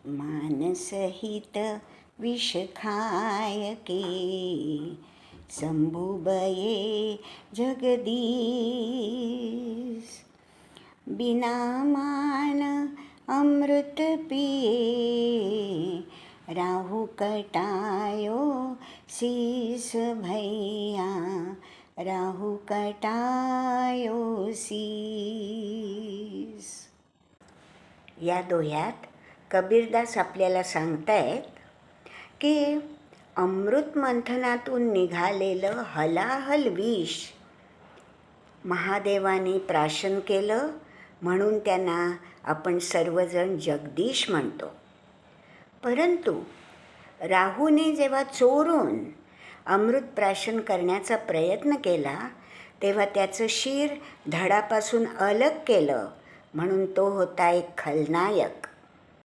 मानसहित विष खायके संभुबये जगदीश। बिना मान अमृत पिए राहु कटायो शीस भैया, राहु कटायो शीस। या दोह्यात कबीरदास आपल्याला सांगतायत की अमृत मंथनातून निघालेलं हलाहल विष महादेवाने प्राशन केलं, म्हणून त्यांना आपण सर्वजण जगदीश म्हणतो. परंतु राहूने जेव्हा चोरून अमृत प्राशन करण्याचा प्रयत्न केला तेव्हा त्याचं शिर धडापासून अलग केलं, म्हणून तो होता एक खलनायक.